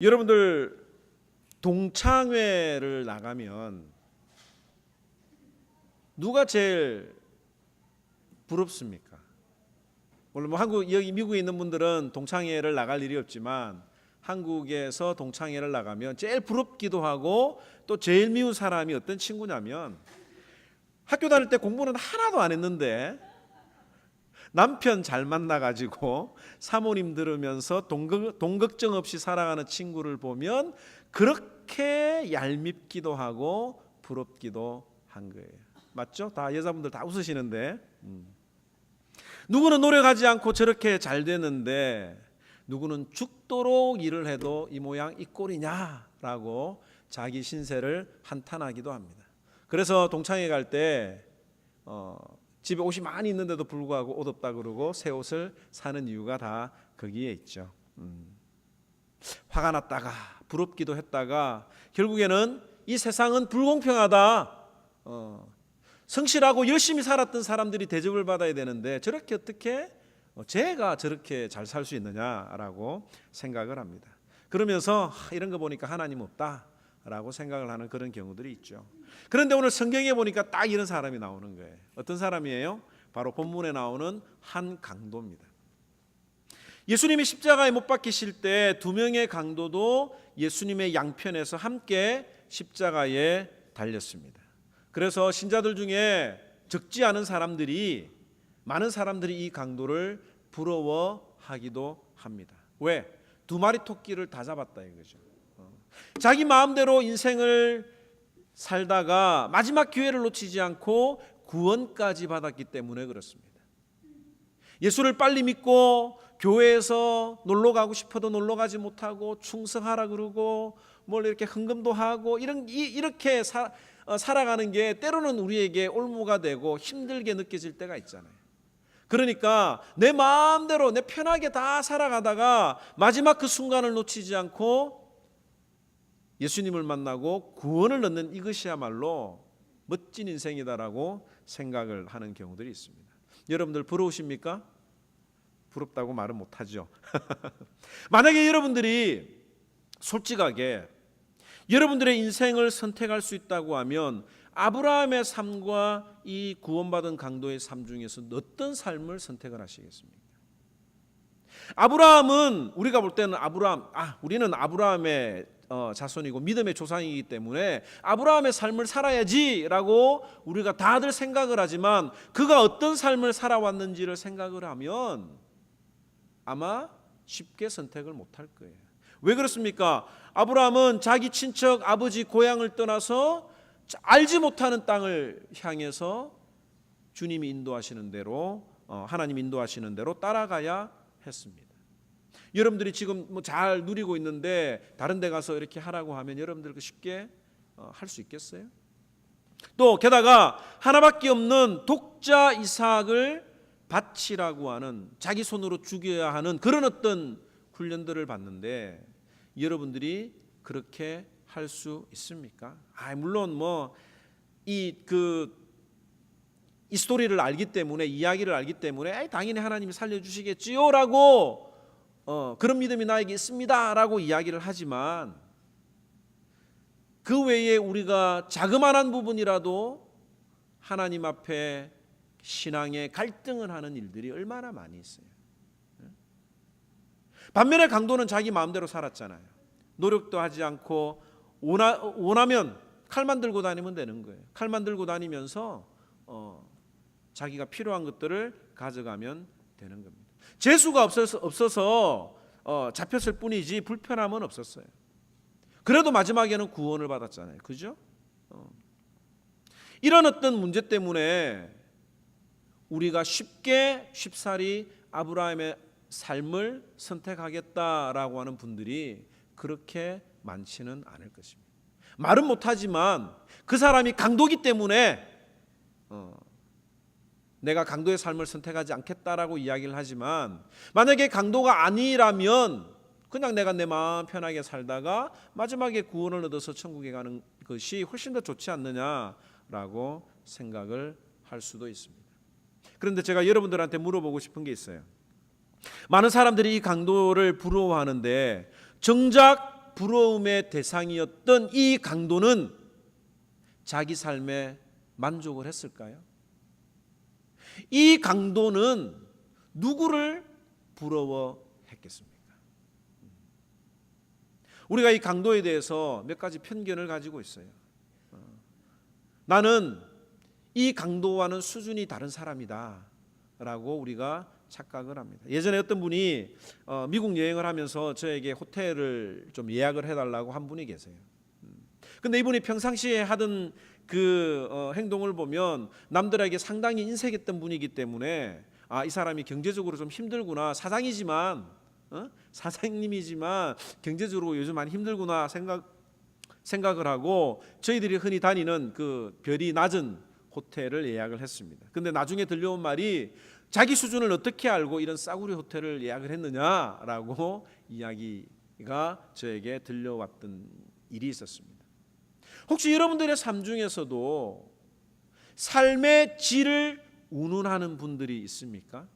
여러분들 동창회를 나가면 누가 제일 부럽습니까? 물론 뭐 여기 미국에 있는 분들은 동창회를 나갈 일이 없지만 한국에서 동창회를 나가면 제일 부럽기도 하고 또 제일 미운 사람이 어떤 친구냐면 학교 다닐 때 공부는 하나도 안 했는데 남편 잘 만나가지고 사모님 들으면서 동걱정 없이 살아가는 친구를 보면 그렇게 얄밉기도 하고 부럽기도 한 거예요. 맞죠? 다 여자분들 다 웃으시는데 누구는 노력하지 않고 저렇게 잘 되는데 누구는 죽도록 일을 해도 이 모양 이 꼴이냐라고 자기 신세를 한탄하기도 합니다. 그래서 동창회 갈 때 집에 옷이 많이 있는데도 불구하고 옷 없다 그러고 새 옷을 사는 이유가 다 거기에 있죠. 화가 났다가 부럽기도 했다가 결국에는 이 세상은 불공평하다. 성실하고 열심히 살았던 사람들이 대접을 받아야 되는데 저렇게 어떻게 제가 저렇게 잘 살 수 있느냐라고 생각을 합니다. 그러면서 이런 거 보니까 하나님 없다라고 생각을 하는 그런 경우들이 있죠. 그런데 오늘 성경에 보니까 딱 이런 사람이 나오는 거예요. 어떤 사람이에요? 바로 본문에 나오는 한 강도입니다. 예수님이 십자가에 못 박히실 때 두 명의 강도도 예수님의 양편에서 함께 십자가에 달렸습니다. 그래서 신자들 중에 적지 않은 사람들이 많은 사람들이 이 강도를 부러워하기도 합니다. 왜? 두 마리 토끼를 다 잡았다 이거죠. 자기 마음대로 인생을 살다가 마지막 기회를 놓치지 않고 구원까지 받았기 때문에 그렇습니다. 예수를 빨리 믿고 교회에서 놀러 가고 싶어도 놀러 가지 못하고 충성하라 그러고 뭘 이렇게 헌금도 하고 이렇게 살아가는 게 때로는 우리에게 올무가 되고 힘들게 느껴질 때가 있잖아요. 그러니까 내 마음대로 내 편하게 다 살아가다가 마지막 그 순간을 놓치지 않고 예수님을 만나고 구원을 얻는 이것이야말로 멋진 인생이다라고 생각을 하는 경우들이 있습니다. 여러분들 부러우십니까? 부럽다고 말은 못하죠. 만약에 여러분들이 솔직하게 여러분들의 인생을 선택할 수 있다고 하면 아브라함의 삶과 이 구원받은 강도의 삶 중에서 어떤 삶을 선택을 하시겠습니까? 아브라함은 우리가 볼 때는 우리는 아브라함의 자손이고 믿음의 조상이기 때문에 아브라함의 삶을 살아야지라고 우리가 다들 생각을 하지만 그가 어떤 삶을 살아왔는지를 생각을 하면 아마 쉽게 선택을 못할 거예요. 왜 그렇습니까? 아브라함은 자기 친척 아버지 고향을 떠나서 알지 못하는 땅을 향해서 주님이 인도하시는 대로 하나님 인도하시는 대로 따라가야 했습니다. 여러분들이 지금 뭐 잘 누리고 있는데 다른 데 가서 이렇게 하라고 하면 여러분들 쉽게 할 수 있겠어요? 또 게다가 하나밖에 없는 독자 이삭을 바치라고 하는 자기 손으로 죽여야 하는 그런 어떤 훈련들을 받는데 여러분들이 그렇게 할 수 있습니까? 물론 이 스토리를 알기 때문에 이야기를 알기 때문에 당연히 하나님이 살려주시겠지요라고 그런 믿음이 나에게 있습니다라고 이야기를 하지만 그 외에 우리가 자그마한 부분이라도 하나님 앞에 신앙의 갈등을 하는 일들이 얼마나 많이 있어요. 반면에 강도는 자기 마음대로 살았잖아요. 노력도 하지 않고 원하면 칼만 들고 다니면 되는 거예요. 칼만 들고 다니면서 자기가 필요한 것들을 가져가면 되는 겁니다. 재수가 없어서 잡혔을 뿐이지 불편함은 없었어요. 그래도 마지막에는 구원을 받았잖아요. 그죠? 이런 어떤 문제 때문에 우리가 쉽사리 아브라함의 삶을 선택하겠다라고 하는 분들이 그렇게 많지는 않을 것입니다. 말은 못하지만 그 사람이 강도기 때문에 내가 강도의 삶을 선택하지 않겠다라고 이야기를 하지만 만약에 강도가 아니라면 그냥 내가 내 마음 편하게 살다가 마지막에 구원을 얻어서 천국에 가는 것이 훨씬 더 좋지 않느냐라고 생각을 할 수도 있습니다. 그런데 제가 여러분들한테 물어보고 싶은 게 있어요. 많은 사람들이 이 강도를 부러워하는데 정작 부러움의 대상이었던 이 강도는 자기 삶에 만족을 했을까요? 이 강도는 누구를 부러워했겠습니까? 우리가 이 강도에 대해서 몇 가지 편견을 가지고 있어요. 나는 이 강도와는 수준이 다른 사람이다 라고 우리가 착각을 합니다. 예전에 어떤 분이 미국 여행을 하면서 저에게 호텔을 좀 예약을 해달라고 한 분이 계세요. 근데 이분이 평상시에 하던 그 행동을 보면 남들에게 상당히 인색했던 분이기 때문에 이 사람이 경제적으로 좀 힘들구나, 사장님이지만 경제적으로 요즘 많이 힘들구나 생각을 하고 저희들이 흔히 다니는 그 별이 낮은 호텔을 예약을 했습니다. 근데 나중에 들려온 말이 자기 수준을 어떻게 알고 이런 싸구려 호텔을 예약을 했느냐라고 이야기가 저에게 들려왔던 일이 있었습니다. 혹시 여러분들의 삶 중에서도 삶의 질을 운운하는 분들이 있습니까?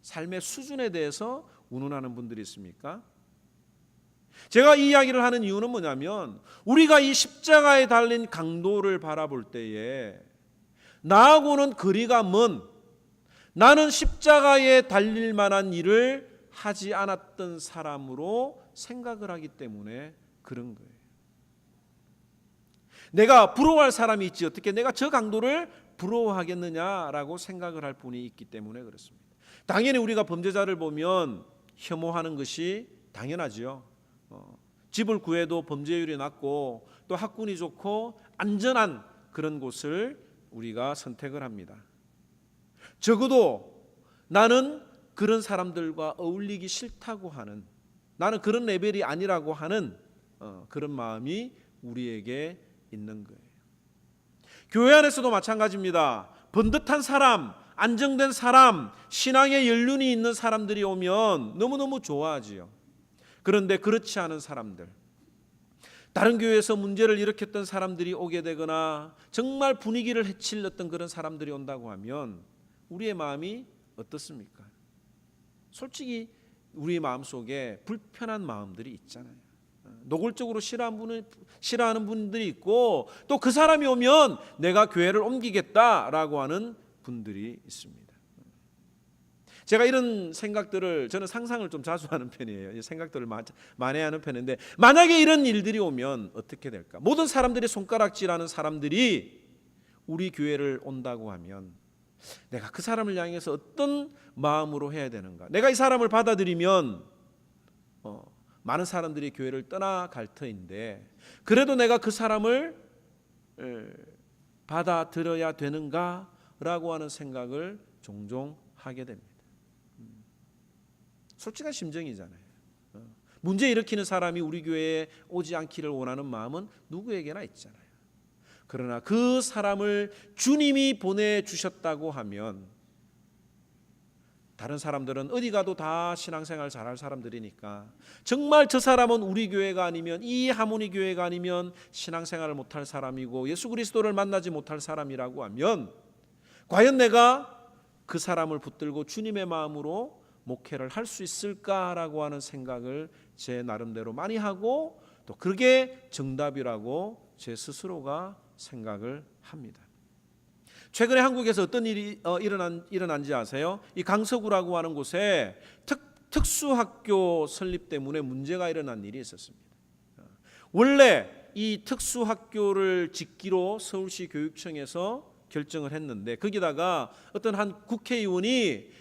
삶의 수준에 대해서 운운하는 분들이 있습니까? 제가 이 이야기를 하는 이유는 뭐냐면 우리가 이 십자가에 달린 강도를 바라볼 때에 나하고는 거리가 먼, 나는 십자가에 달릴 만한 일을 하지 않았던 사람으로 생각을 하기 때문에 그런 거예요. 내가 부러워할 사람이 있지 어떻게 내가 저 강도를 부러워하겠느냐라고 생각을 할 분이 있기 때문에 그렇습니다. 당연히 우리가 범죄자를 보면 혐오하는 것이 당연하지요. 집을 구해도 범죄율이 낮고 또 학군이 좋고 안전한 그런 곳을 우리가 선택을 합니다. 적어도 나는 그런 사람들과 어울리기 싫다고 하는, 나는 그런 레벨이 아니라고 하는 그런 마음이 우리에게 있는 거예요. 교회 안에서도 마찬가지입니다. 번듯한 사람, 안정된 사람, 신앙의 연륜이 있는 사람들이 오면 너무너무 좋아하지요. 그런데 그렇지 않은 사람들, 다른 교회에서 문제를 일으켰던 사람들이 오게 되거나 정말 분위기를 해칠렀던 그런 사람들이 온다고 하면 우리의 마음이 어떻습니까? 솔직히 우리 마음속에 불편한 마음들이 있잖아요. 노골적으로 싫어하는 분들이 있고 또 그 사람이 오면 내가 교회를 옮기겠다라고 하는 분들이 있습니다. 제가 이런 생각들을, 저는 상상을 좀 자주 하는 편이에요. 생각들을 많이 하는 편인데 만약에 이런 일들이 오면 어떻게 될까? 모든 사람들이 손가락질하는 사람들이 우리 교회를 온다고 하면 내가 그 사람을 향해서 어떤 마음으로 해야 되는가? 내가 이 사람을 받아들이면 많은 사람들이 교회를 떠나갈 터인데 그래도 내가 그 사람을 받아들여야 되는가라고 하는 생각을 종종 하게 됩니다. 솔직한 심정이잖아요. 문제 일으키는 사람이 우리 교회에 오지 않기를 원하는 마음은 누구에게나 있잖아요. 그러나 그 사람을 주님이 보내주셨다고 하면 다른 사람들은 어디 가도 다 신앙생활 잘할 사람들이니까 정말 저 사람은 우리 교회가 아니면, 이 하모니 교회가 아니면 신앙생활을 못할 사람이고 예수 그리스도를 만나지 못할 사람이라고 하면 과연 내가 그 사람을 붙들고 주님의 마음으로 목회를 할 수 있을까라고 하는 생각을 제 나름대로 많이 하고 또 그게 정답이라고 제 스스로가 생각을 합니다. 최근에 한국에서 어떤 일이 일어난지 아세요? 이 강서구라고 하는 곳에 특수학교 설립 때문에 문제가 일어난 일이 있었습니다. 원래 이 특수학교를 짓기로 서울시 교육청에서 결정을 했는데 거기다가 어떤 한 국회의원이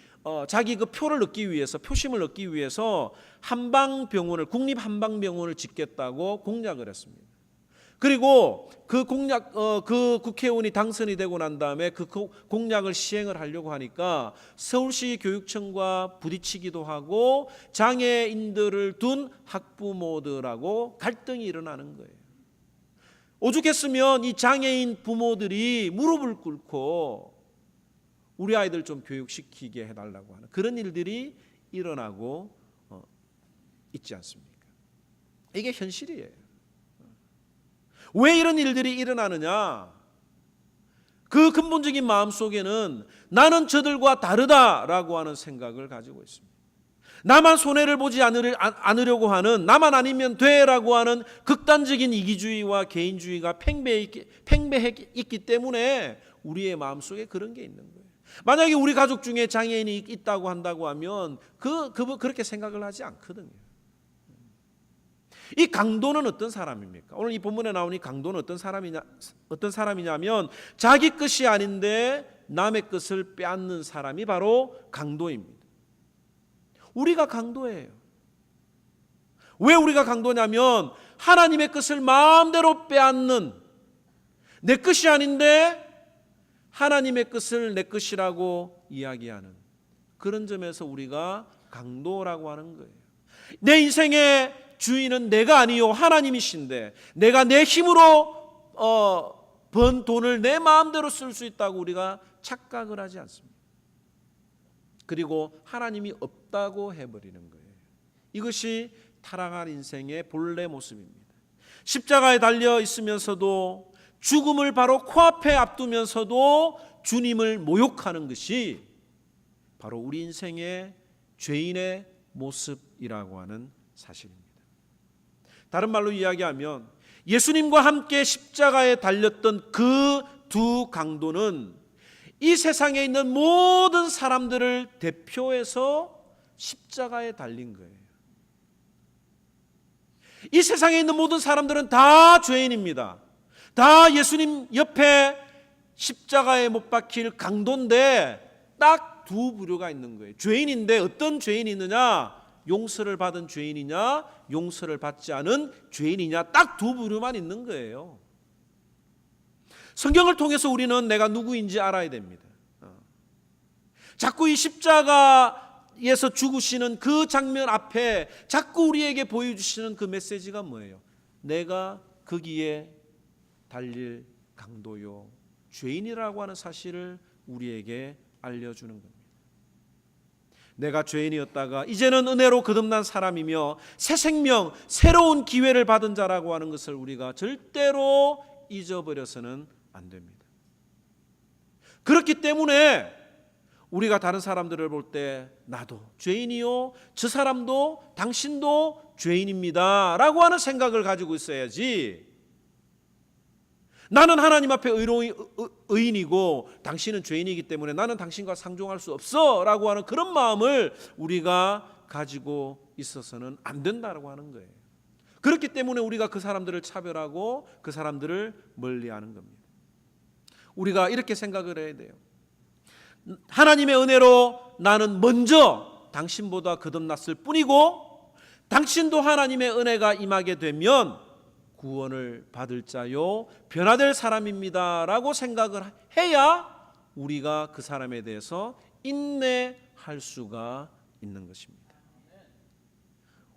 자기 그 표를 얻기 위해서, 표심을 얻기 위해서 한방병원을, 국립한방병원을 짓겠다고 공약을 했습니다. 그리고 그 국회의원이 당선이 되고 난 다음에 그 공약을 시행을 하려고 하니까 서울시 교육청과 부딪히기도 하고 장애인들을 둔 학부모들하고 갈등이 일어나는 거예요. 오죽했으면 이 장애인 부모들이 무릎을 꿇고 우리 아이들 좀 교육시키게 해달라고 하는 그런 일들이 일어나고 있지 않습니까? 이게 현실이에요. 왜 이런 일들이 일어나느냐? 그 근본적인 마음 속에는 나는 저들과 다르다라고 하는 생각을 가지고 있습니다. 나만 손해를 보지 않으려고 하는, 나만 아니면 돼라고 하는 극단적인 이기주의와 개인주의가 팽배해 있기 때문에 우리의 마음속에 그런 게 있는 거예요. 만약에 우리 가족 중에 장애인이 있다고 한다고 하면 그렇게 생각을 하지 않거든요. 이 강도는 어떤 사람입니까? 오늘 이 본문에 나오는 이 강도는 어떤 사람이냐면 자기 것이 아닌데 남의 것을 빼앗는 사람이 바로 강도입니다. 우리가 강도예요. 왜 우리가 강도냐면 하나님의 것을 마음대로 빼앗는, 내 것이 아닌데 하나님의 것을 내 것이라고 이야기하는 그런 점에서 우리가 강도라고 하는 거예요. 내 인생의 주인은 내가 아니요 하나님이신데 내가 내 힘으로 번 돈을 내 마음대로 쓸 수 있다고 우리가 착각을 하지 않습니다. 그리고 하나님이 없다고 해버리는 거예요. 이것이 타락한 인생의 본래 모습입니다. 십자가에 달려 있으면서도 죽음을 바로 코앞에 앞두면서도 주님을 모욕하는 것이 바로 우리 인생의 죄인의 모습이라고 하는 사실입니다. 다른 말로 이야기하면 예수님과 함께 십자가에 달렸던 그 두 강도는 이 세상에 있는 모든 사람들을 대표해서 십자가에 달린 거예요. 이 세상에 있는 모든 사람들은 다 죄인입니다. 다 예수님 옆에 십자가에 못 박힐 강도인데 딱 두 부류가 있는 거예요. 죄인인데 어떤 죄인이 있느냐? 용서를 받은 죄인이냐, 용서를 받지 않은 죄인이냐, 딱 두 부류만 있는 거예요. 성경을 통해서 우리는 내가 누구인지 알아야 됩니다. 자꾸 이 십자가에서 죽으시는 그 장면 앞에 자꾸 우리에게 보여주시는 그 메시지가 뭐예요? 내가 거기에 달릴 강도요, 죄인이라고 하는 사실을 우리에게 알려주는 겁니다. 내가 죄인이었다가 이제는 은혜로 거듭난 사람이며 새 생명, 새로운 기회를 받은 자라고 하는 것을 우리가 절대로 잊어버려서는 안 됩니다. 그렇기 때문에 우리가 다른 사람들을 볼 때 나도 죄인이요, 저 사람도 당신도 죄인입니다 라고 하는 생각을 가지고 있어야지, 나는 하나님 앞에 의인이고 당신은 죄인이기 때문에 나는 당신과 상종할 수 없어 라고 하는 그런 마음을 우리가 가지고 있어서는 안 된다고 하는 거예요. 그렇기 때문에 우리가 그 사람들을 차별하고 그 사람들을 멀리하는 겁니다. 우리가 이렇게 생각을 해야 돼요. 하나님의 은혜로 나는 먼저 당신보다 거듭났을 뿐이고 당신도 하나님의 은혜가 임하게 되면 구원을 받을 자요 변화될 사람입니다 라고 생각을 해야 우리가 그 사람에 대해서 인내할 수가 있는 것입니다.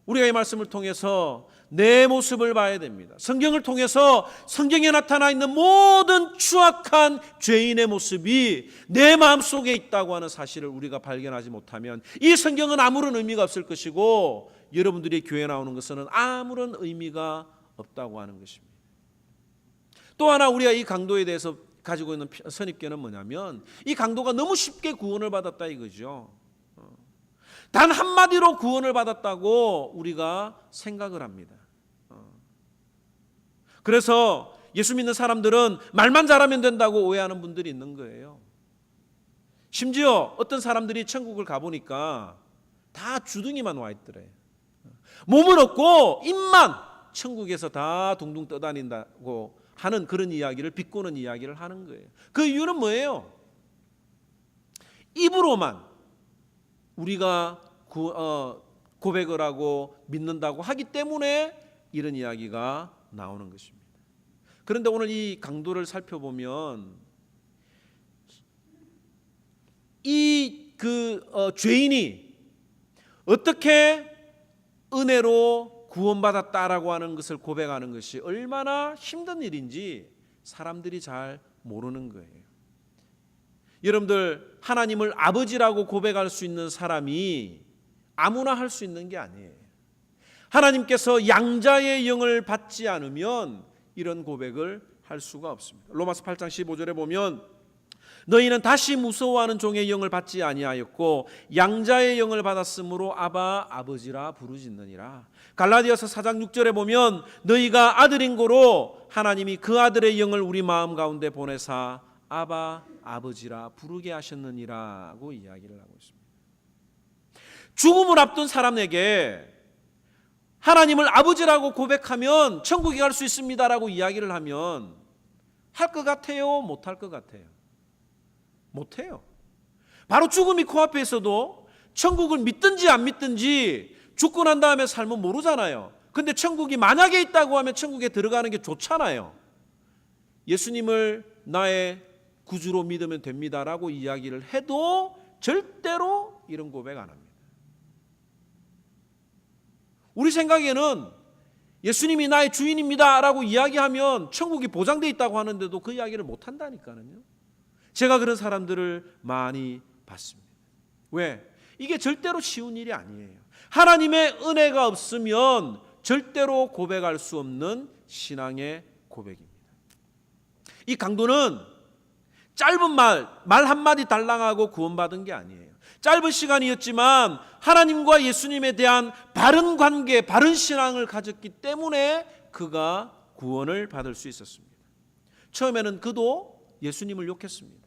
우리가 이 말씀을 통해서 내 모습을 봐야 됩니다. 성경을 통해서 성경에 나타나 있는 모든 추악한 죄인의 모습이 내 마음속에 있다고 하는 사실을 우리가 발견하지 못하면 이 성경은 아무런 의미가 없을 것이고 여러분들이 교회에 나오는 것은 아무런 의미가 없다고 하는 것입니다. 또 하나 우리가 이 강도에 대해서 가지고 있는 선입견은 뭐냐면 이 강도가 너무 쉽게 구원을 받았다 이거죠. 단 한마디로 구원을 받았다고 우리가 생각을 합니다. 그래서 예수 믿는 사람들은 말만 잘하면 된다고 오해하는 분들이 있는 거예요. 심지어 어떤 사람들이 천국을 가보니까 다 주둥이만 와 있더래요. 몸은 없고 입만 천국에서 다 둥둥 떠다닌다고 하는 그런 이야기를 비꼬는 이야기를 하는 거예요. 그 이유는 뭐예요? 입으로만 우리가 고백을 하고 믿는다고 하기 때문에 이런 이야기가 나오는 것입니다. 그런데 오늘 이 강도를 살펴보면 이 죄인이 어떻게 은혜로 구원받았다라고 하는 것을 고백하는 것이 얼마나 힘든 일인지 사람들이 잘 모르는 거예요. 여러분들, 하나님을 아버지라고 고백할 수 있는 사람이 아무나 할 수 있는 게 아니에요. 하나님께서 양자의 영을 받지 않으면 이런 고백을 할 수가 없습니다. 로마서 8장 15절에 보면 너희는 다시 무서워하는 종의 영을 받지 아니하였고 양자의 영을 받았으므로 아바 아버지라 부르짖느니라. 갈라디아서 4장 6절에 보면 너희가 아들인 고로 하나님이 그 아들의 영을 우리 마음 가운데 보내사 아바 아버지라 부르게 하셨느니라고 이야기를 하고 있습니다. 죽음을 앞둔 사람에게 하나님을 아버지라고 고백하면 천국에 갈 수 있습니다라고 이야기를 하면 할 것 같아요? 못할 것 같아요? 못해요. 바로 죽음이 코앞에 있어도 천국을 믿든지 안 믿든지 죽고 난 다음에 삶은 모르잖아요. 근데 천국이 만약에 있다고 하면 천국에 들어가는 게 좋잖아요. 예수님을 나의 구주로 믿으면 됩니다라고 이야기를 해도 절대로 이런 고백 안 합니다. 우리 생각에는 예수님이 나의 주인입니다라고 이야기하면 천국이 보장되어 있다고 하는데도 그 이야기를 못 한다니까요. 제가 그런 사람들을 많이 봤습니다. 왜? 이게 절대로 쉬운 일이 아니에요. 하나님의 은혜가 없으면 절대로 고백할 수 없는 신앙의 고백입니다. 이 강도는 짧은 말 한마디 달랑하고 구원받은 게 아니에요. 짧은 시간이었지만 하나님과 예수님에 대한 바른 관계, 바른 신앙을 가졌기 때문에 그가 구원을 받을 수 있었습니다. 처음에는 그도 예수님을 욕했습니다.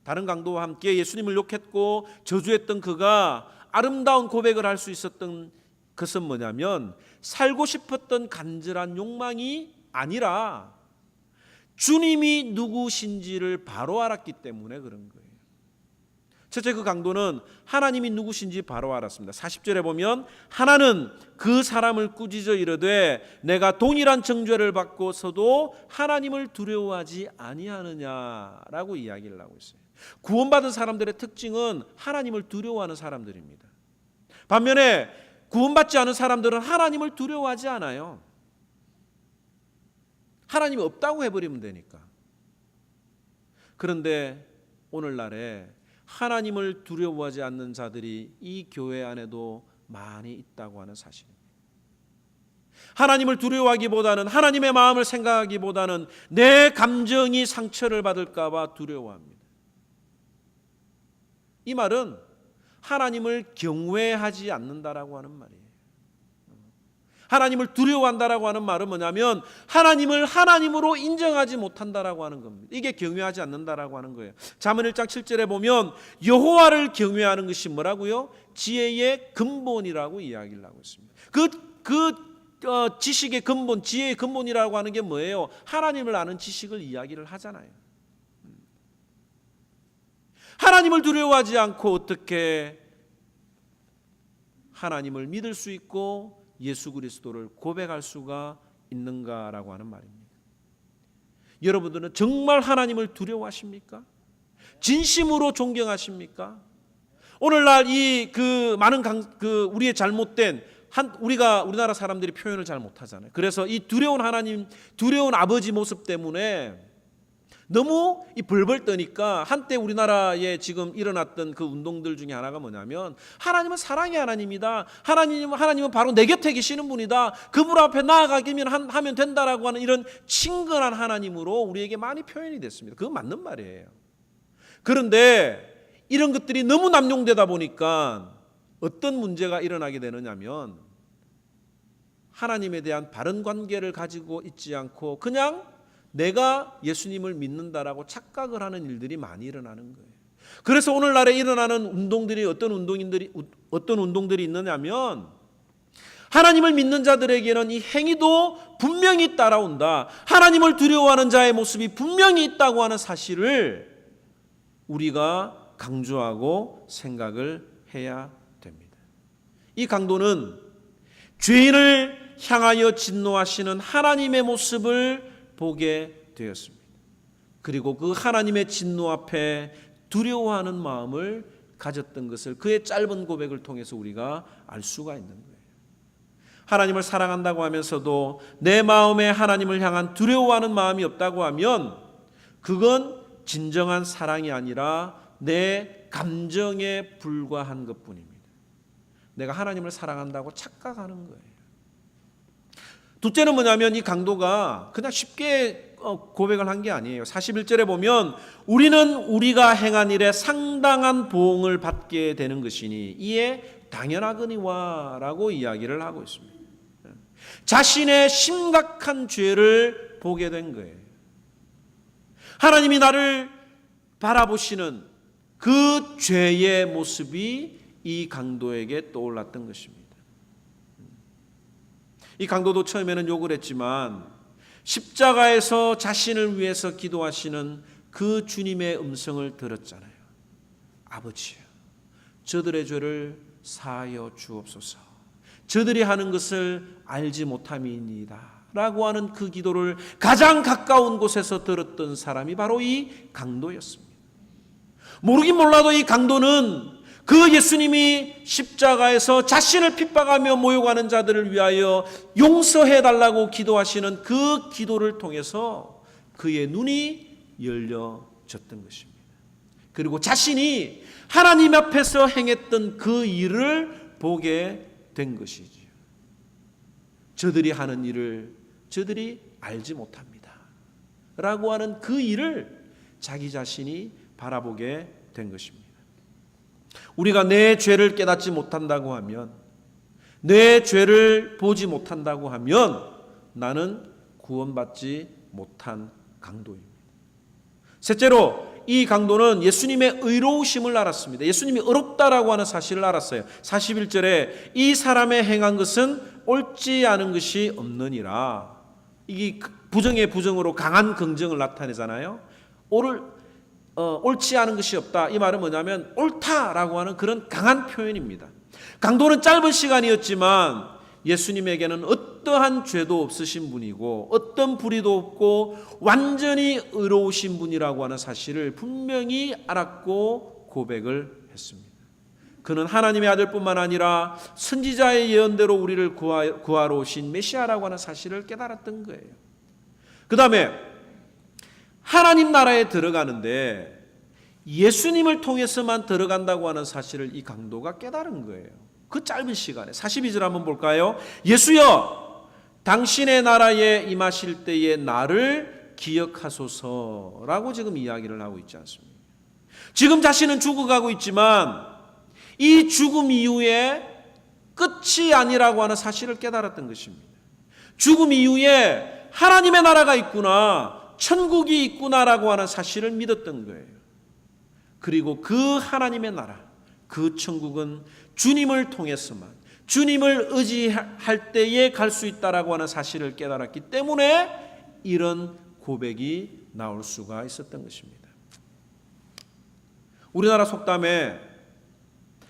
다른 강도와 함께 예수님을 욕했고 저주했던 그가 아름다운 고백을 할 수 있었던 것은 뭐냐면 살고 싶었던 간절한 욕망이 아니라 주님이 누구신지를 바로 알았기 때문에 그런 거예요. 첫째, 그 강도는 하나님이 누구신지 바로 알았습니다. 40절에 보면 하나는 그 사람을 꾸짖어 이르되 내가 동일한 정죄를 받고서도 하나님을 두려워하지 아니하느냐라고 이야기를 하고 있어요. 구원받은 사람들의 특징은 하나님을 두려워하는 사람들입니다. 반면에 구원받지 않은 사람들은 하나님을 두려워하지 않아요. 하나님이 없다고 해버리면 되니까. 그런데 오늘날에 하나님을 두려워하지 않는 자들이 이 교회 안에도 많이 있다고 하는 사실입니다. 하나님을 두려워하기보다는 하나님의 마음을 생각하기보다는 내 감정이 상처를 받을까 봐 두려워합니다. 이 말은 하나님을 경외하지 않는다라고 하는 말이에요. 하나님을 두려워한다라고 하는 말은 뭐냐면 하나님을 하나님으로 인정하지 못한다라고 하는 겁니다. 이게 경외하지 않는다라고 하는 거예요. 잠언 1장 7절에 보면 여호와를 경외하는 것이 뭐라고요? 지혜의 근본이라고 이야기를 하고 있습니다. 지식의 근본, 지혜의 근본이라고 하는 게 뭐예요? 하나님을 아는 지식을 이야기를 하잖아요. 하나님을 두려워하지 않고 어떻게 하나님을 믿을 수 있고 예수 그리스도를 고백할 수가 있는가라고 하는 말입니다. 여러분들은 정말 하나님을 두려워하십니까? 진심으로 존경하십니까? 오늘날 많은 우리의 잘못된 우리나라 사람들이 표현을 잘 못하잖아요. 그래서 이 두려운 하나님, 두려운 아버지 모습 때문에 너무 벌벌 떠니까 한때 우리나라에 지금 일어났던 그 운동들 중에 하나가 뭐냐면 하나님은 사랑의 하나님이다. 하나님은 바로 내 곁에 계시는 분이다. 그분 앞에 나아가기만 하면 된다라고 하는 이런 친근한 하나님으로 우리에게 많이 표현이 됐습니다. 그건 맞는 말이에요. 그런데 이런 것들이 너무 남용되다 보니까 어떤 문제가 일어나게 되느냐면 하나님에 대한 바른 관계를 가지고 있지 않고 그냥 내가 예수님을 믿는다라고 착각을 하는 일들이 많이 일어나는 거예요. 그래서 오늘날에 일어나는 운동들이 어떤 운동들이 있느냐면 하나님을 믿는 자들에게는 이 행위도 분명히 따라온다. 하나님을 두려워하는 자의 모습이 분명히 있다고 하는 사실을 우리가 강조하고 생각을 해야 됩니다. 이 강도는 죄인을 향하여 진노하시는 하나님의 모습을 보게 되었습니다. 그리고 그 하나님의 진노 앞에 두려워하는 마음을 가졌던 것을 그의 짧은 고백을 통해서 우리가 알 수가 있는 거예요. 하나님을 사랑한다고 하면서도 내 마음에 하나님을 향한 두려워하는 마음이 없다고 하면 그건 진정한 사랑이 아니라 내 감정에 불과한 것뿐입니다. 내가 하나님을 사랑한다고 착각하는 거예요. 둘째는 뭐냐면 이 강도가 그냥 쉽게 고백을 한 게 아니에요. 41절에 보면 우리는 우리가 행한 일에 상당한 보응을 받게 되는 것이니 이에 당연하거니와 라고 이야기를 하고 있습니다. 자신의 심각한 죄를 보게 된 거예요. 하나님이 나를 바라보시는 그 죄의 모습이 이 강도에게 떠올랐던 것입니다. 이 강도도 처음에는 욕을 했지만 십자가에서 자신을 위해서 기도하시는 그 주님의 음성을 들었잖아요. 아버지요, 저들의 죄를 사하여 주옵소서. 저들이 하는 것을 알지 못함이니이다 라고 하는 그 기도를 가장 가까운 곳에서 들었던 사람이 바로 이 강도였습니다. 모르긴 몰라도 이 강도는 그 예수님이 십자가에서 자신을 핍박하며 모욕하는 자들을 위하여 용서해달라고 기도하시는 그 기도를 통해서 그의 눈이 열려졌던 것입니다. 그리고 자신이 하나님 앞에서 행했던 그 일을 보게 된 것이지요. 저들이 하는 일을 저들이 알지 못합니다 라고 하는 그 일을 자기 자신이 바라보게 된 것입니다. 우리가 내 죄를 깨닫지 못한다고 하면, 내 죄를 보지 못한다고 하면 나는 구원받지 못한 강도입니다. 셋째로 이 강도는 예수님의 의로우심을 알았습니다. 예수님이 의롭다라고 하는 사실을 알았어요. 41절에 이 사람의 행한 것은 옳지 않은 것이 없느니라. 이게 부정의 부정으로 강한 긍정을 나타내잖아요. 옳지 않은 것이 없다. 이 말은 뭐냐면 옳다라고 하는 그런 강한 표현입니다. 강도는 짧은 시간이었지만 예수님에게는 어떠한 죄도 없으신 분이고 어떤 불의도 없고 완전히 의로우신 분이라고 하는 사실을 분명히 알았고 고백을 했습니다. 그는 하나님의 아들뿐만 아니라 선지자의 예언대로 우리를 구하러 오신 메시아라고 하는 사실을 깨달았던 거예요. 그 다음에 하나님 나라에 들어가는데 예수님을 통해서만 들어간다고 하는 사실을 이 강도가 깨달은 거예요. 그 짧은 시간에. 42절 한번 볼까요? 예수여, 당신의 나라에 임하실 때에 나를 기억하소서라고 지금 이야기를 하고 있지 않습니까? 지금 자신은 죽어가고 있지만 이 죽음 이후에 끝이 아니라고 하는 사실을 깨달았던 것입니다. 죽음 이후에 하나님의 나라가 있구나, 천국이 있구나라고 하는 사실을 믿었던 거예요. 그리고 그 하나님의 나라, 그 천국은 주님을 통해서만, 주님을 의지할 때에 갈 수 있다라고 하는 사실을 깨달았기 때문에 이런 고백이 나올 수가 있었던 것입니다. 우리나라 속담에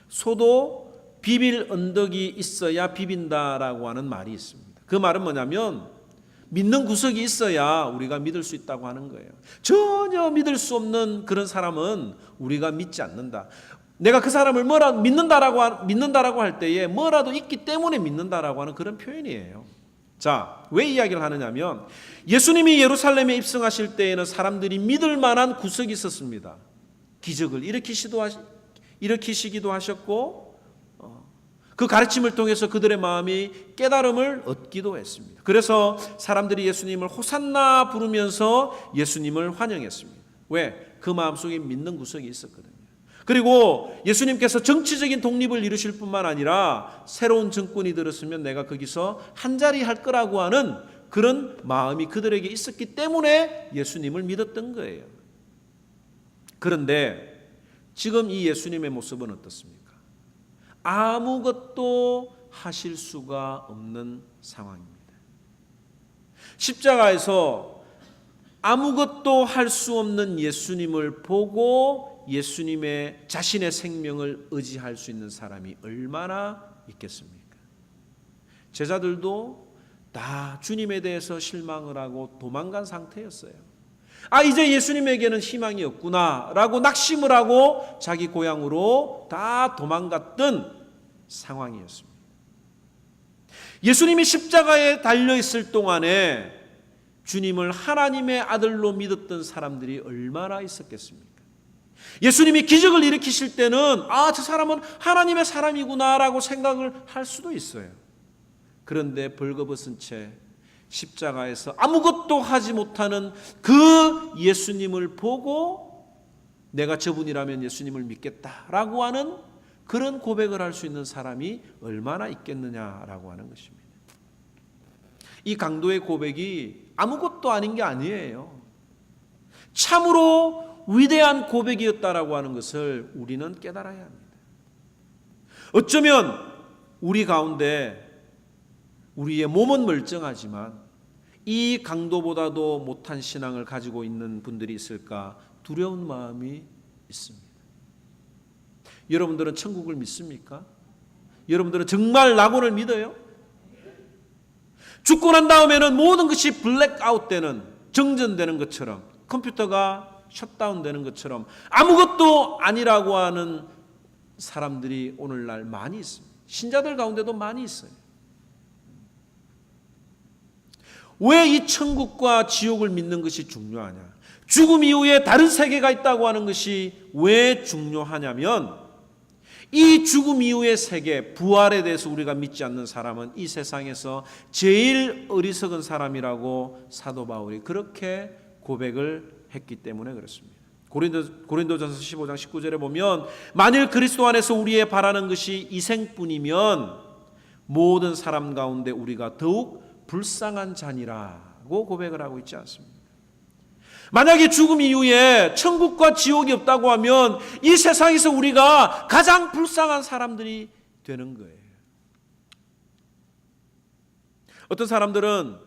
소도 비빌 언덕이 있어야 비빈다라고 하는 말이 있습니다. 그 말은 뭐냐면 믿는 구석이 있어야 우리가 믿을 수 있다고 하는 거예요. 전혀 믿을 수 없는 그런 사람은 우리가 믿지 않는다. 내가 그 사람을 뭐라도 믿는다라고 할 때에 뭐라도 있기 때문에 믿는다라고 하는 그런 표현이에요. 자, 왜 이야기를 하느냐면 예수님이 예루살렘에 입성하실 때에는 사람들이 믿을 만한 구석이 있었습니다. 기적을 일으키시기도 하셨고 그 가르침을 통해서 그들의 마음이 깨달음을 얻기도 했습니다. 그래서 사람들이 예수님을 호산나 부르면서 예수님을 환영했습니다. 왜? 그 마음속에 믿는 구석이 있었거든요. 그리고 예수님께서 정치적인 독립을 이루실 뿐만 아니라 새로운 정권이 들었으면 내가 거기서 한자리 할 거라고 하는 그런 마음이 그들에게 있었기 때문에 예수님을 믿었던 거예요. 그런데 지금 이 예수님의 모습은 어떻습니까? 아무것도 하실 수가 없는 상황입니다. 십자가에서 아무것도 할 수 없는 예수님을 보고 예수님의 자신의 생명을 의지할 수 있는 사람이 얼마나 있겠습니까? 제자들도 다 주님에 대해서 실망을 하고 도망간 상태였어요. 이제 예수님에게는 희망이 없구나 라고 낙심을 하고 자기 고향으로 다 도망갔던 상황이었습니다. 예수님이 십자가에 달려있을 동안에 주님을 하나님의 아들로 믿었던 사람들이 얼마나 있었겠습니까? 예수님이 기적을 일으키실 때는 저 사람은 하나님의 사람이구나 라고 생각을 할 수도 있어요. 그런데 벌거벗은 채 십자가에서 아무것도 하지 못하는 그 예수님을 보고 내가 저분이라면 예수님을 믿겠다라고 하는 그런 고백을 할 수 있는 사람이 얼마나 있겠느냐라고 하는 것입니다. 이 강도의 고백이 아무것도 아닌 게 아니에요. 참으로 위대한 고백이었다라고 하는 것을 우리는 깨달아야 합니다. 어쩌면 우리 가운데 우리의 몸은 멀쩡하지만 이 강도보다도 못한 신앙을 가지고 있는 분들이 있을까 두려운 마음이 있습니다. 여러분들은 천국을 믿습니까? 여러분들은 정말 낙원을 믿어요? 죽고 난 다음에는 모든 것이 블랙아웃 되는, 정전되는 것처럼, 컴퓨터가 셧다운되는 것처럼 아무것도 아니라고 하는 사람들이 오늘날 많이 있습니다. 신자들 가운데도 많이 있어요. 왜 이 천국과 지옥을 믿는 것이 중요하냐? 죽음 이후에 다른 세계가 있다고 하는 것이 왜 중요하냐면 이 죽음 이후의 세계, 부활에 대해서 우리가 믿지 않는 사람은 이 세상에서 제일 어리석은 사람이라고 사도 바울이 그렇게 고백을 했기 때문에 그렇습니다. 고린도전서 15장 19절에 보면 만일 그리스도 안에서 우리의 바라는 것이 이생뿐이면 모든 사람 가운데 우리가 더욱 불쌍한 자니라고 고백을 하고 있지 않습니까? 만약에 죽음 이후에 천국과 지옥이 없다고 하면 이 세상에서 우리가 가장 불쌍한 사람들이 되는 거예요. 어떤 사람들은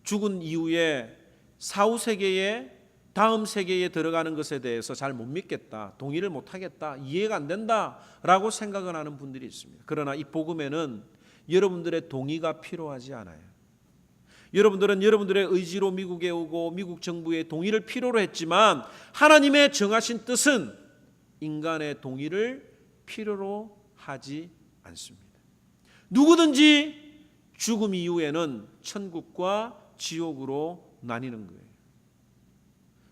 죽은 이후에 사후세계에 다음 세계에 들어가는 것에 대해서 잘 못 믿겠다, 동의를 못 하겠다, 이해가 안 된다라고 생각을 하는 분들이 있습니다. 그러나 이 복음에는 여러분들의 동의가 필요하지 않아요. 여러분들은 여러분들의 의지로 미국에 오고 미국 정부의 동의를 필요로 했지만 하나님의 정하신 뜻은 인간의 동의를 필요로 하지 않습니다. 누구든지 죽음 이후에는 천국과 지옥으로 나뉘는 거예요.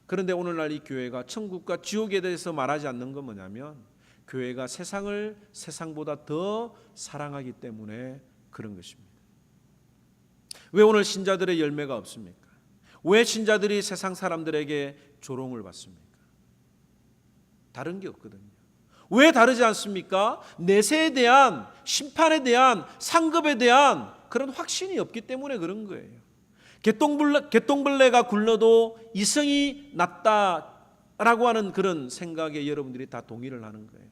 그런데 오늘날 이 교회가 천국과 지옥에 대해서 말하지 않는 건 뭐냐면 교회가 세상을 세상보다 더 사랑하기 때문에 그런 것입니다. 왜 오늘 신자들의 열매가 없습니까? 왜 신자들이 세상 사람들에게 조롱을 받습니까? 다른 게 없거든요. 왜 다르지 않습니까? 내세에 대한, 심판에 대한, 상급에 대한 그런 확신이 없기 때문에 그런 거예요. 개똥벌레가 굴러도 이성이 낫다라고 하는 그런 생각에 여러분들이 다 동의를 하는 거예요.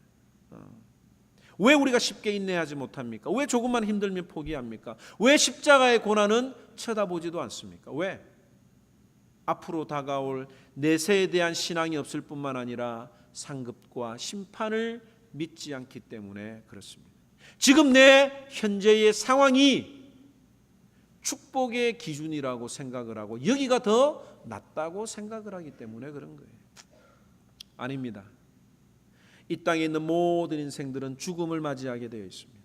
왜 우리가 쉽게 인내하지 못합니까? 왜 조금만 힘들면 포기합니까? 왜 십자가의 고난은 쳐다보지도 않습니까? 왜? 앞으로 다가올 내세에 대한 신앙이 없을 뿐만 아니라 상급과 심판을 믿지 않기 때문에 그렇습니다. 지금 내 현재의 상황이 축복의 기준이라고 생각을 하고 여기가 더 낫다고 생각을 하기 때문에 그런 거예요. 아닙니다. 이 땅에 있는 모든 인생들은 죽음을 맞이하게 되어 있습니다.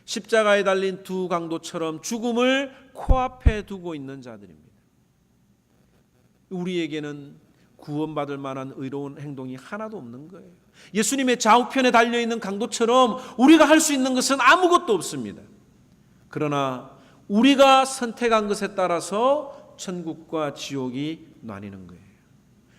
십자가에 달린 두 강도처럼 죽음을 코앞에 두고 있는 자들입니다. 우리에게는 구원받을 만한 의로운 행동이 하나도 없는 거예요. 예수님의 좌우편에 달려있는 강도처럼 우리가 할 수 있는 것은 아무것도 없습니다. 그러나 우리가 선택한 것에 따라서 천국과 지옥이 나뉘는 거예요.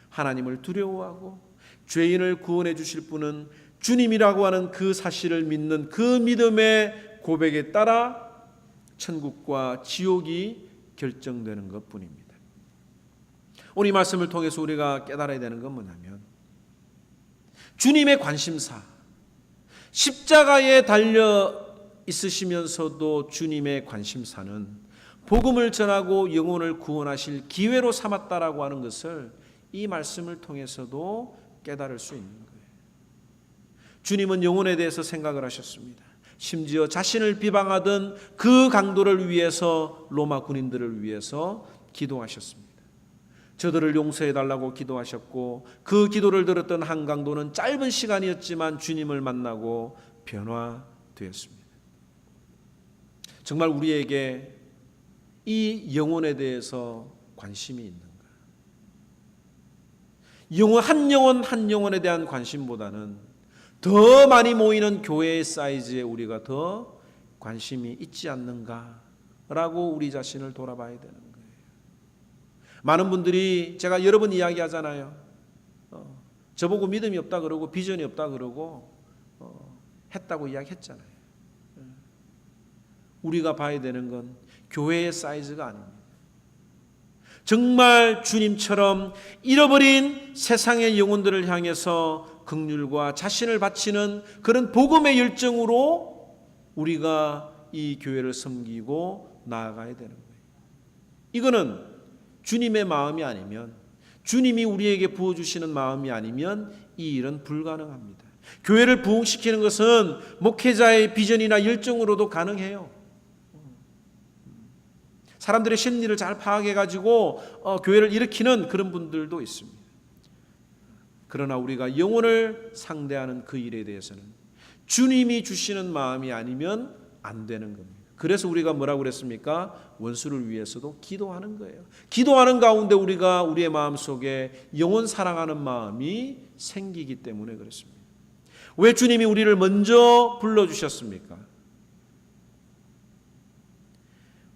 하나님을 두려워하고 죄인을 구원해 주실 분은 주님이라고 하는 그 사실을 믿는 그 믿음의 고백에 따라 천국과 지옥이 결정되는 것뿐입니다. 오늘 이 말씀을 통해서 우리가 깨달아야 되는 건 뭐냐면 주님의 관심사, 십자가에 달려 있으시면서도 주님의 관심사는 복음을 전하고 영혼을 구원하실 기회로 삼았다라고 하는 것을 이 말씀을 통해서도 깨달을 수 있는 거예요. 주님은 영혼에 대해서 생각을 하셨습니다. 심지어 자신을 비방하던 그 강도를 위해서 로마 군인들을 위해서 기도하셨습니다. 저들을 용서해 달라고 기도하셨고 그 기도를 들었던 한 강도는 짧은 시간이었지만 주님을 만나고 변화되었습니다. 정말 우리에게 이 영혼에 대해서 관심이 있는가? 한 영혼 한 영혼에 대한 관심보다는 더 많이 모이는 교회의 사이즈에 우리가 더 관심이 있지 않는가 라고 우리 자신을 돌아봐야 되는 거예요. 많은 분들이 제가 여러 번 이야기하잖아요. 저보고 믿음이 없다 그러고 비전이 없다 그러고 했다고 이야기했잖아요. 우리가 봐야 되는 건 교회의 사이즈가 아닙니다. 정말 주님처럼 잃어버린 세상의 영혼들을 향해서 긍휼과 자신을 바치는 그런 복음의 열정으로 우리가 이 교회를 섬기고 나아가야 되는 거예요. 이거는 주님의 마음이 아니면, 주님이 우리에게 부어주시는 마음이 아니면 이 일은 불가능합니다. 교회를 부흥시키는 것은 목회자의 비전이나 열정으로도 가능해요. 사람들의 심리를 잘 파악해가지고 교회를 일으키는 그런 분들도 있습니다. 그러나 우리가 영혼을 상대하는 그 일에 대해서는 주님이 주시는 마음이 아니면 안 되는 겁니다. 그래서 우리가 뭐라고 그랬습니까? 원수를 위해서도 기도하는 거예요. 기도하는 가운데 우리가 우리의 마음속에 영혼 사랑하는 마음이 생기기 때문에 그렇습니다. 왜 주님이 우리를 먼저 불러주셨습니까?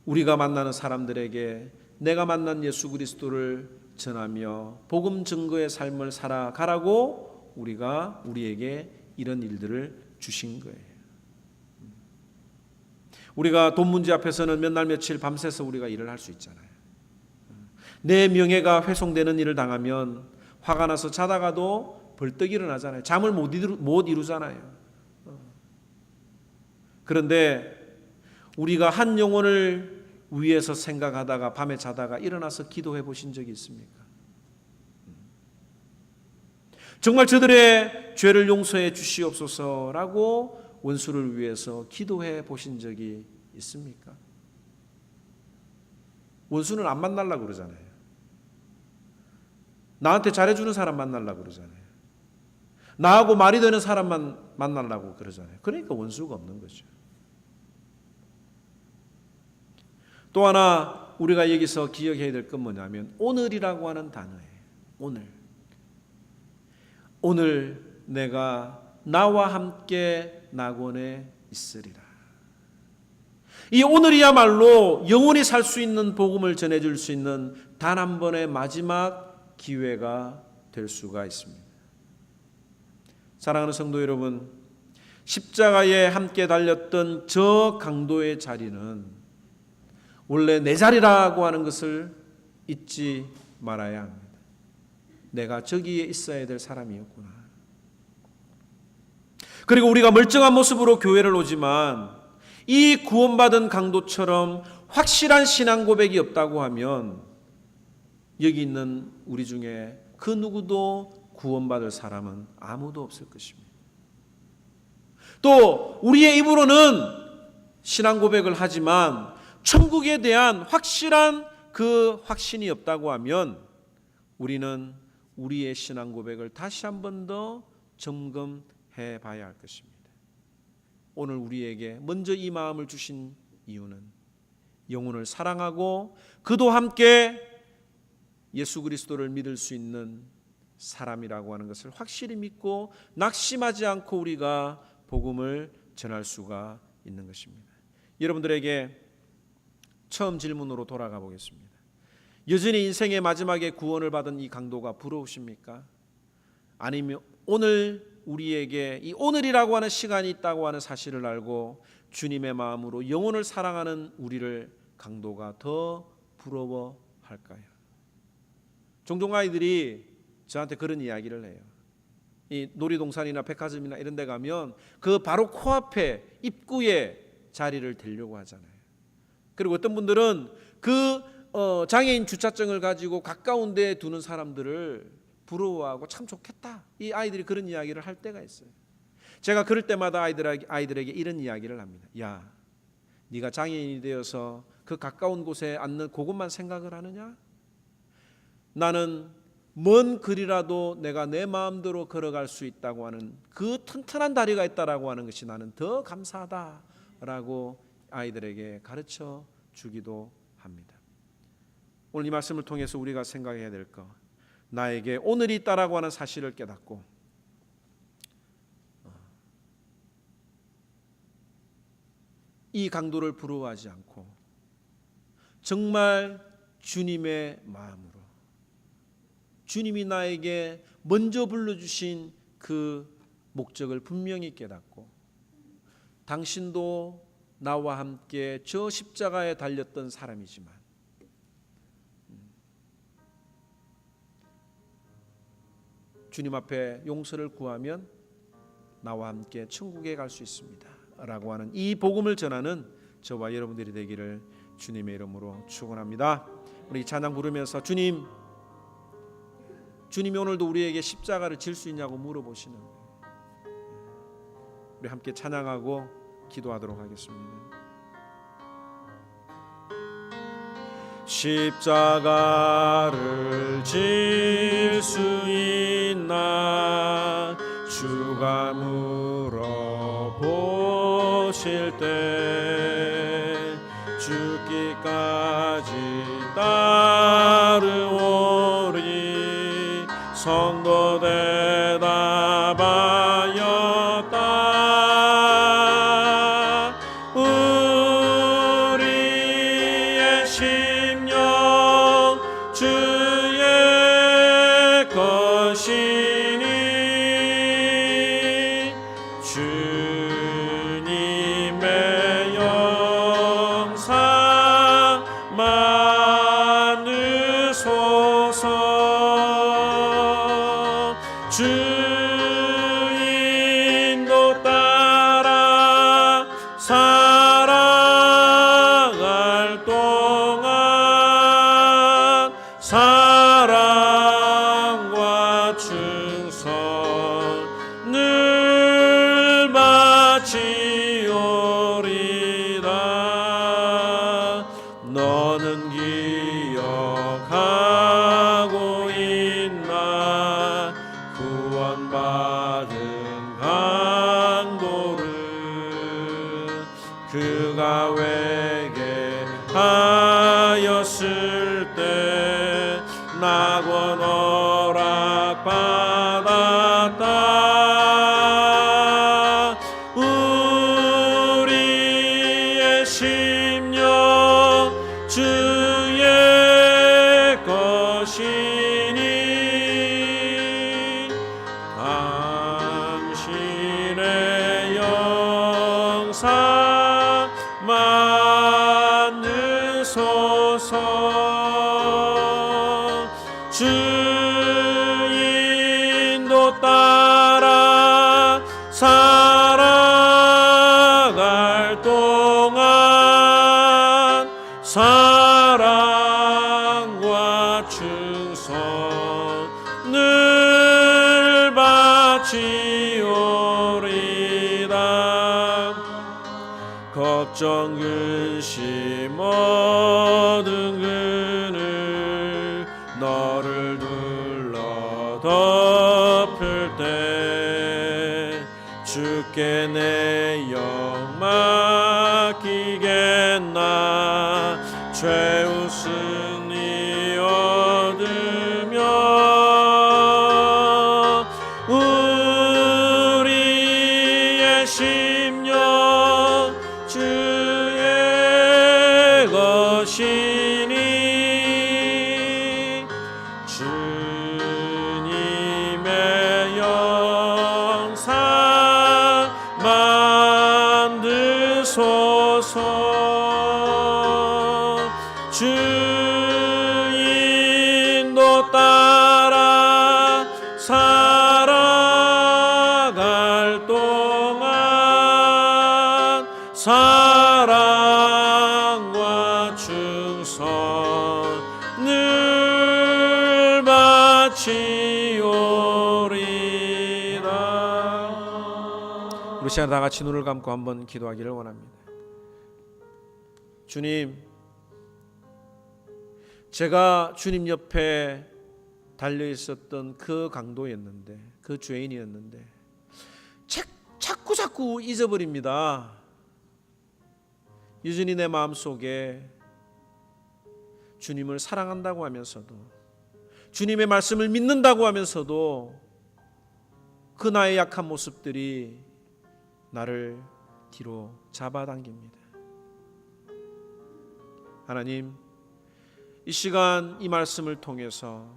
우리가 만나는 사람들에게 내가 만난 예수 그리스도를 전하며 복음 증거의 삶을 살아가라고 우리에게 이런 일들을 주신 거예요. 우리가 돈 문제 앞에서는 몇 날 며칠 밤새서 우리가 일을 할 수 있잖아요. 내 명예가 훼손되는 일을 당하면 화가 나서 자다가도 벌떡 일어나잖아요. 잠을 못 이루잖아요. 그런데 우리가 한 영혼을 위해서 생각하다가 밤에 자다가 일어나서 기도해 보신 적이 있습니까? 정말 저들의 죄를 용서해 주시옵소서라고 원수를 위해서 기도해 보신 적이 있습니까? 원수는 안 만나려고 그러잖아요. 나한테 잘해주는 사람 만나려고 그러잖아요. 나하고 말이 되는 사람만 만나려고 그러잖아요. 그러니까 원수가 없는 거죠. 또 하나 우리가 여기서 기억해야 될 건 뭐냐면 오늘이라고 하는 단어예요. 오늘 내가 나와 함께 낙원에 있으리라. 이 오늘이야말로 영원히 살 수 있는 복음을 전해줄 수 있는 단 한 번의 마지막 기회가 될 수가 있습니다. 사랑하는 성도 여러분, 십자가에 함께 달렸던 저 강도의 자리는 원래 내 자리라고 하는 것을 잊지 말아야 합니다. 내가 저기에 있어야 될 사람이었구나. 그리고 우리가 멀쩡한 모습으로 교회를 오지만 이 구원받은 강도처럼 확실한 신앙 고백이 없다고 하면 여기 있는 우리 중에 그 누구도 구원받을 사람은 아무도 없을 것입니다. 또 우리의 입으로는 신앙 고백을 하지만 천국에 대한 확실한 그 확신이 없다고 하면 우리는 우리의 신앙 고백을 다시 한 번 더 점검해 봐야 할 것입니다. 오늘 우리에게 먼저 이 마음을 주신 이유는 영혼을 사랑하고 그도 함께 예수 그리스도를 믿을 수 있는 사람이라고 하는 것을 확실히 믿고 낙심하지 않고 우리가 복음을 전할 수가 있는 것입니다. 여러분들에게 처음 질문으로 돌아가 보겠습니다. 여전히 인생의 마지막에 구원을 받은 이 강도가 부러우십니까? 아니면 오늘 우리에게 이 오늘이라고 하는 시간이 있다고 하는 사실을 알고 주님의 마음으로 영혼을 사랑하는 우리를 강도가 더 부러워할까요? 종종 아이들이 저한테 그런 이야기를 해요. 이 놀이동산이나 백화점이나 이런 데 가면 그 바로 코앞에 입구에 자리를 대려고 하잖아요. 그리고 어떤 분들은 그 장애인 주차증을 가지고 가까운 데에 두는 사람들을 부러워하고 참 좋겠다. 이 아이들이 그런 이야기를 할 때가 있어요. 제가 그럴 때마다 아이들에게 이런 이야기를 합니다. 야, 네가 장애인이 되어서 그 가까운 곳에 앉는 그것만 생각을 하느냐? 나는 먼 거리라도 내가 내 마음대로 걸어갈 수 있다고 하는 그 튼튼한 다리가 있다라고 하는 것이 나는 더 감사하다라고 아이들에게 가르쳐 주기도 합니다. 오늘 이 말씀을 통해서 우리가 생각해야 될 것, 나에게 오늘이 있다라고 하는 사실을 깨닫고 이 강도를 부러워하지 않고 정말 주님의 마음으로, 주님이 나에게 먼저 불러주신 그 목적을 분명히 깨닫고, 당신도 나와 함께 저 십자가에 달렸던 사람이지만 주님 앞에 용서를 구하면 나와 함께 천국에 갈 수 있습니다 라고 하는 이 복음을 전하는 저와 여러분들이 되기를 주님의 이름으로 축원합니다. 우리 찬양 부르면서 주님이 오늘도 우리에게 십자가를 질 수 있냐고 물어보시는, 우리 함께 찬양하고 기도하도록 하겠습니다. 십자가를 질 수 있나 주가 물어보실 때 죽기까지 따르오리 성도 대답하였다. 우리의 심령 주의 것이니 주님의 영상 만드소서. 주 인도 따라 살아갈 동안 사랑과 충성을 바치오리다. 너는 기억하고 있나 구원받은 강도를 그가 회개하였을 때 낙원 허락받았다. 우리의 심령 주의 것이니 당신의 영상 만드소서. 주 인도 따라 살아갈 동안 사랑과 충성을 바치오리다. 걱정 근심 모든 그늘 너를 둘러 덮을 때 주께 내 영 맡기겠나. 죄 웃으니 얻으며 우리의 심령 주의 것이니 주님의 영상 만드소서. 주 인도 따라 살아갈 동안 사랑과 충성을 바치오리다. 우리 시간 다 같이 눈을 감고 한번 기도하기를 원합니다. 주님, 제가 주님 옆에 달려 있었던 그 강도였는데, 그 죄인이었는데 자꾸 잊어버립니다. 여전히 내 마음속에 주님을 사랑한다고 하면서도, 주님의 말씀을 믿는다고 하면서도 그 나의 약한 모습들이 나를 뒤로 잡아당깁니다. 하나님, 이 시간 이 말씀을 통해서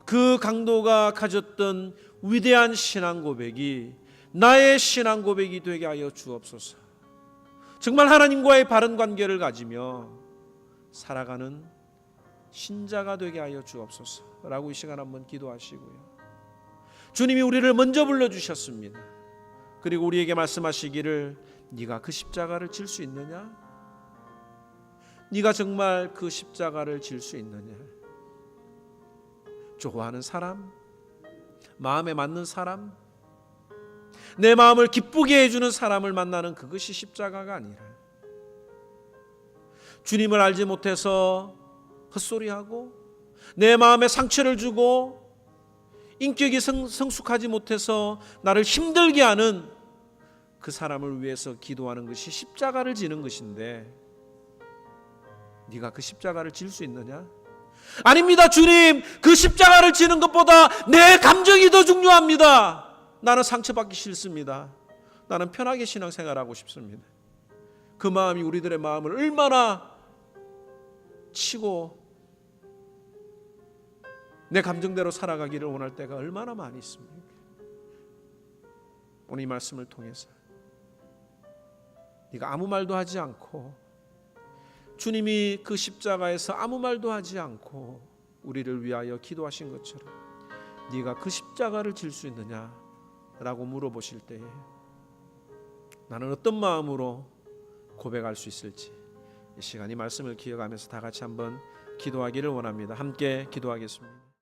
그 강도가 가졌던 위대한 신앙 고백이 나의 신앙 고백이 되게 하여 주옵소서. 정말 하나님과의 바른 관계를 가지며 살아가는 신자가 되게 하여 주옵소서라고 이 시간 한번 기도하시고요. 주님이 우리를 먼저 불러주셨습니다. 그리고 우리에게 말씀하시기를 네가 그 십자가를 질 수 있느냐? 네가 정말 그 십자가를 질 수 있느냐? 좋아하는 사람, 마음에 맞는 사람, 내 마음을 기쁘게 해주는 사람을 만나는 그것이 십자가가 아니라 주님을 알지 못해서 헛소리하고 내 마음에 상처를 주고 인격이 성숙하지 못해서 나를 힘들게 하는 그 사람을 위해서 기도하는 것이 십자가를 지는 것인데 네가 그 십자가를 질 수 있느냐? 아닙니다. 주님, 그 십자가를 지는 것보다 내 감정이 더 중요합니다. 나는 상처받기 싫습니다. 나는 편하게 신앙생활하고 싶습니다. 그 마음이 우리들의 마음을 얼마나 치고 내 감정대로 살아가기를 원할 때가 얼마나 많이 있습니까? 오늘 이 말씀을 통해서 네가 아무 말도 하지 않고 주님이 그 십자가에서 아무 말도 하지 않고 우리를 위하여 기도하신 것처럼 네가 그 십자가를 질 수 있느냐라고 물어보실 때에 나는 어떤 마음으로 고백할 수 있을지 이 시간 이 말씀을 기억하면서 다 같이 한번 기도하기를 원합니다. 함께 기도하겠습니다.